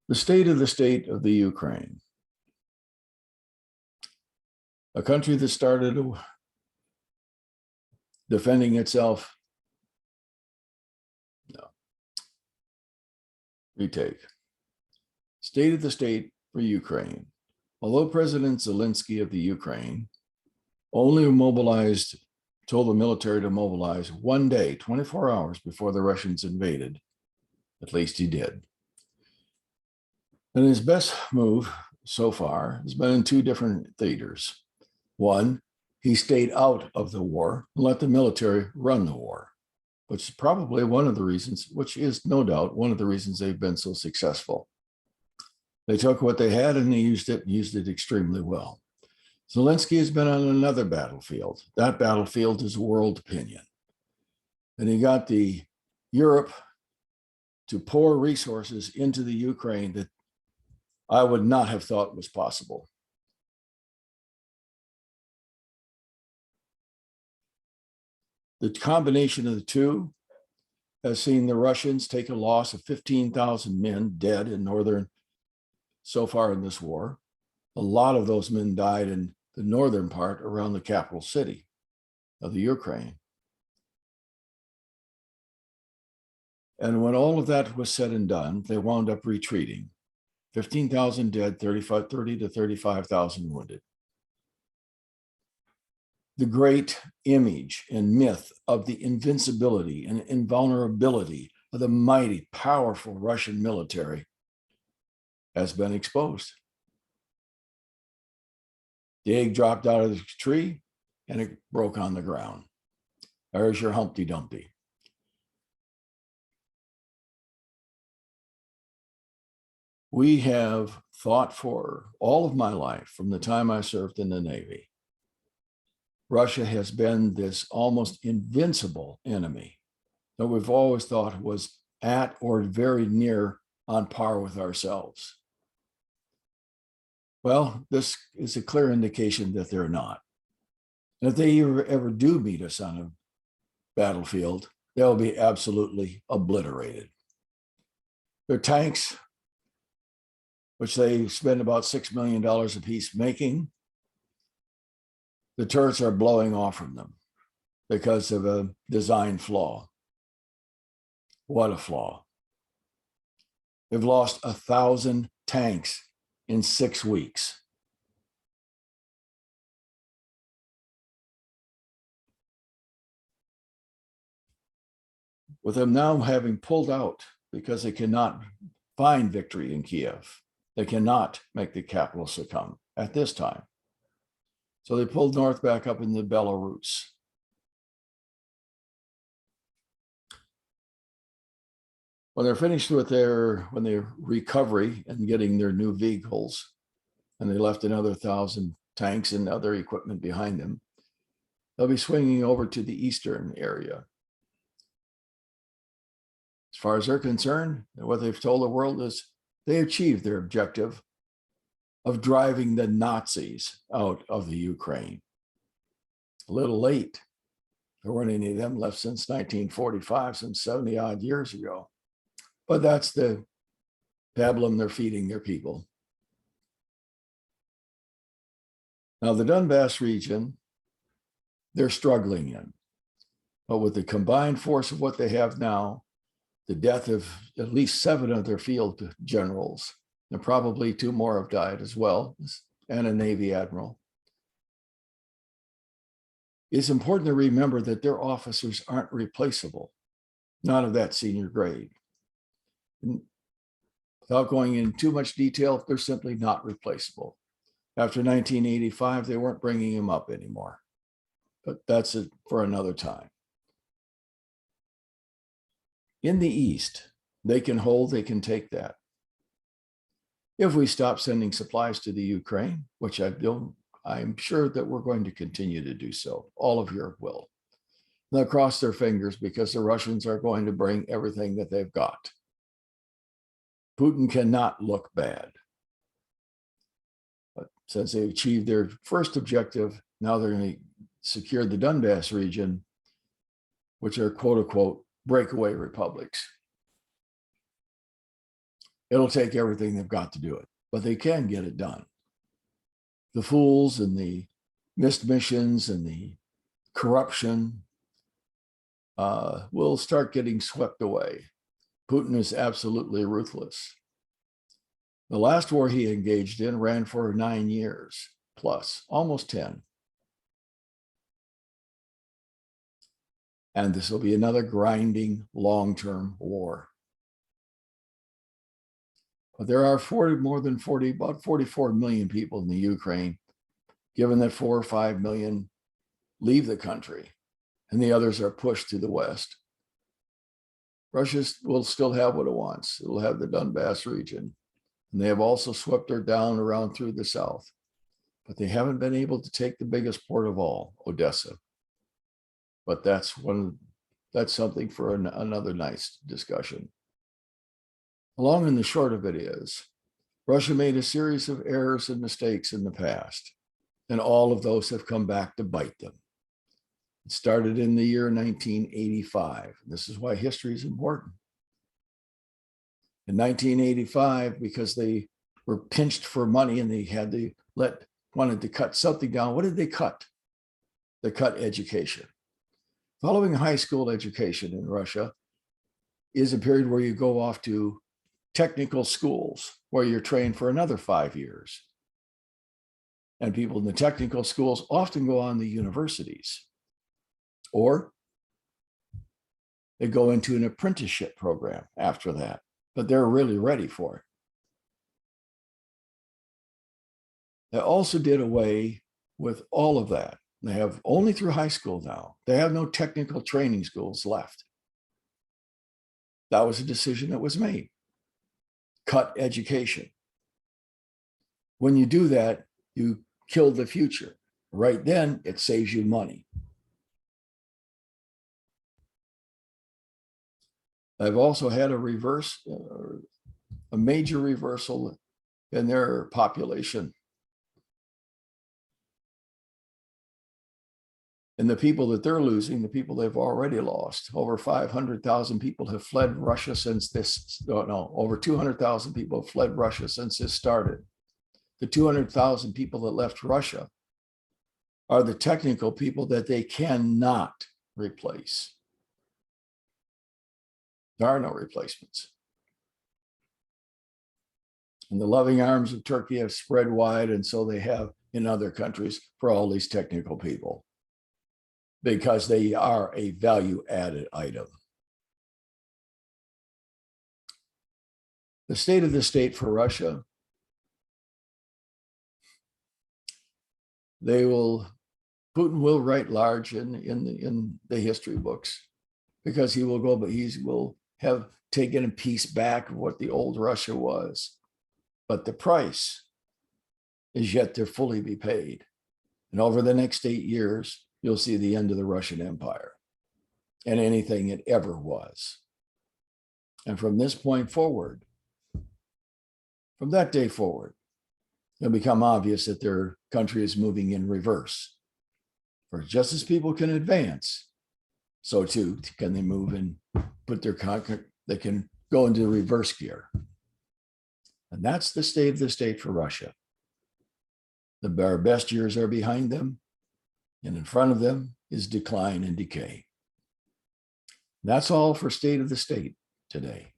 The state of the Ukraine, a country that started defending itself. No. Retake. State of the state for Ukraine. Although President Zelensky of the Ukraine only told the military to mobilize one day, 24 hours before the Russians invaded, at least he did. And his best move so far has been in two different theaters. One, he stayed out of the war and let the military run the war, which is probably one of the reasons, which is no doubt one of the reasons they've been so successful. They took what they had and they used it extremely well. Zelensky has been on another battlefield. That battlefield is world opinion. And he got the Europe to pour resources into the Ukraine that I would not have thought was possible. The combination of the two has seen the Russians take a loss of 15,000 men dead in northern, so far in this war. A lot of those men died in the northern part around the capital city of the Ukraine. And when all of that was said and done, they wound up retreating. 15,000 dead, 30 to 35,000 wounded. The great image and myth of the invincibility and invulnerability of the mighty, powerful Russian military has been exposed. The egg dropped out of the tree and it broke on the ground. There's your Humpty Dumpty. We have thought for all of my life, from the time I served in the Navy, Russia has been this almost invincible enemy that we've always thought was at or very near on par with ourselves. Well, this is a clear indication that they're not. And if they ever do meet us on a battlefield, they'll be absolutely obliterated. Their tanks, which they spend about $6 million a piece making, the turrets are blowing off from them because of a design flaw. What a flaw. They've lost 1,000 tanks in 6 weeks. With them now having pulled out because they cannot find victory in Kiev, they cannot make the capital succumb at this time. So they pulled north back up into Belarus. When they're finished with their recovery and getting their new vehicles, and they left another 1,000 tanks and other equipment behind them, they'll be swinging over to the eastern area. As far as they're concerned, what they've told the world is they achieved their objective of driving the Nazis out of the Ukraine. A little late. There weren't any of them left since 1945, some 70 odd years ago. But that's the pablum they're feeding their people. Now, the Donbass region, they're struggling in. But with the combined force of what they have now, the death of at least 7 of their field generals, and probably 2 more have died as well, and a Navy admiral. It's important to remember that their officers aren't replaceable, not of that senior grade. And without going in too much detail, they're simply not replaceable. After 1985, they weren't bringing them up anymore, but that's it for another time. In the East, they can hold, they can take that. If we stop sending supplies to the Ukraine, which I'm sure that we're going to continue to do so. All of Europe will. They'll cross their fingers because the Russians are going to bring everything that they've got. Putin cannot look bad. But since they achieved their first objective, now they're going to secure the Donbass region, which are quote unquote breakaway republics. It'll take everything they've got to do it, but they can get it done. The fools and the missed missions and the corruption will start getting swept away. Putin is absolutely ruthless. The last war he engaged in ran for 9 years plus, almost 10. And this will be another grinding long-term war. But there are about 44 million people in the Ukraine, given that 4 or 5 million leave the country and the others are pushed to the west. Russia will still have what it wants. It'll have the Donbass region. And they have also swept her down around through the south. But they haven't been able to take the biggest port of all, Odessa. But that's something for another nice discussion. The long and the short of it is, Russia made a series of errors and mistakes in the past, and all of those have come back to bite them. It started in the year 1985. This is why history is important. In 1985, because they were pinched for money and they had to wanted to cut something down. What did they cut? They cut education. Following high school education in Russia is a period where you go off to technical schools where you're trained for another 5 years. And people in the technical schools often go on to universities, or they go into an apprenticeship program after that, but they're really ready for it. They also did away with all of that. They have only through high school now. They have no technical training schools left. That was a decision that was made. Cut education. When you do that, you kill the future. Right then, it saves you money. I've also had a major reversal in their population. And the people that they're losing, the people they've already lost, over 500,000 people have fled Russia since this, over 200,000 people have fled Russia since this started. The 200,000 people that left Russia are the technical people that they cannot replace. There are no replacements. And the loving arms of Turkey have spread wide, and so they have in other countries for all these technical people, because they are a value-added item. The state of the state for Russia, Putin will write large in the history books, because he will have taken a piece back of what the old Russia was. But the price is yet to fully be paid. And over the next 8 years, you'll see the end of the Russian Empire and anything it ever was. And from this point forward, from that day forward, it'll become obvious that their country is moving in reverse. For just as people can advance, so too can they move and they can go into reverse gear. And that's the state of the state for Russia. Our best years are behind them, and in front of them is decline and decay. That's all for State of the State today.